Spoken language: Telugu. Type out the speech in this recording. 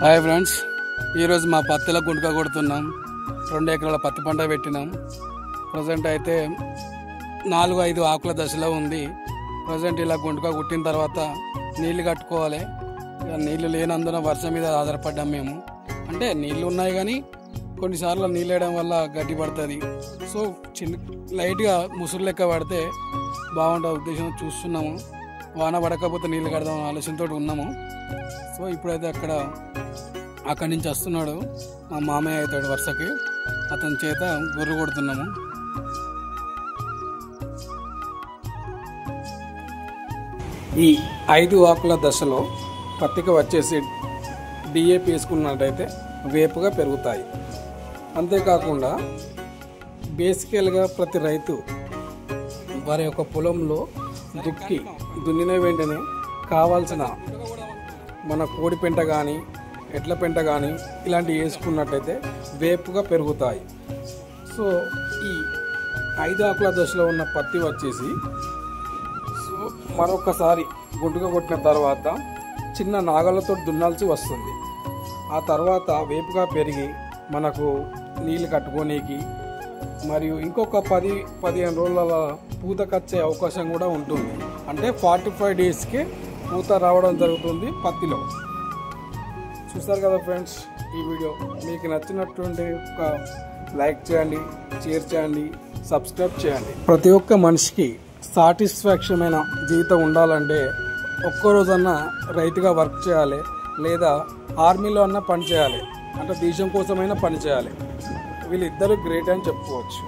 హాయ్ ఫ్రెండ్స్, ఈరోజు మా పత్తిలో గుంటక కొడుతున్నాం. 2 ఎకరాల పత్తి పంట పెట్టినాం. ప్రజెంట్ అయితే 4-5 ఆకుల దశలో ఉంది. ప్రజెంట్ ఇలా గుంటక కుట్టిన తర్వాత నీళ్లు కట్టుకోవాలి. నీళ్లు లేనందున వర్షం మీద ఆధారపడ్డాం మేము. అంటే నీళ్లు ఉన్నాయి కానీ కొన్నిసార్లు నీళ్ళు వేయడం వల్ల గడ్డి పడుతుంది. సో లైట్గా ముసురు లెక్క పడితే బాగుంటుంది ఉద్దేశం చూస్తున్నాము. వాన పడకపోతే నీళ్ళు కడదాం ఆలోచనతో ఉన్నాము. సో ఇప్పుడైతే అక్కడి నుంచి వస్తున్నాడు మా మామయ్య అవుతాడు వరుసకి, అతని చేత గొర్రె కొడుతున్నాము. ఈ 5 ఆకుల దశలో పత్తిక వచ్చేసి డిఏపి వేసుకున్నట్టయితే వేపుగా పెరుగుతాయి. అంతేకాకుండా బేసికల్గా ప్రతి రైతు వారి యొక్క పొలంలో దున్నిన వెంటనే కావాల్సిన మన కోడి పెంట కానీ ఎడ్ల పెంట కానీ ఇలాంటివి వేసుకున్నట్టయితే వేపుగా పెరుగుతాయి. సో ఈ 5 ఆకుల దశలో ఉన్న పత్తి వచ్చేసి మరొకసారి గుంటుగా కొట్టిన తర్వాత చిన్న నాగలతో దున్నాల్సి వస్తుంది. ఆ తర్వాత వేపుగా పెరిగి మనకు నీళ్ళు కట్టుకోనీకి మరియు ఇంకొక 10-15 రోజుల పూత కచ్చే అవకాశం కూడా ఉంటుంది. అంటే 45 డేస్కే పూత రావడం జరుగుతుంది పత్తిలో. చూస్తారు కదా ఫ్రెండ్స్, ఈ వీడియో మీకు నచ్చినటువంటి ఒక లైక్ చేయండి, షేర్ చేయండి, సబ్స్క్రైబ్ చేయండి. ప్రతి ఒక్క మనిషికి సాటిస్ఫాక్షన్ అయిన జీవితం ఉండాలంటే ఒక్కరోజన్నా రైతుగా వర్క్ చేయాలి, లేదా ఆర్మీలో అన్నా పని చేయాలి, అంటే దేశం కోసమైనా పని చేయాలి. వీళ్ళిద్దరూ గ్రేట్ అని చెప్పుకోవచ్చు.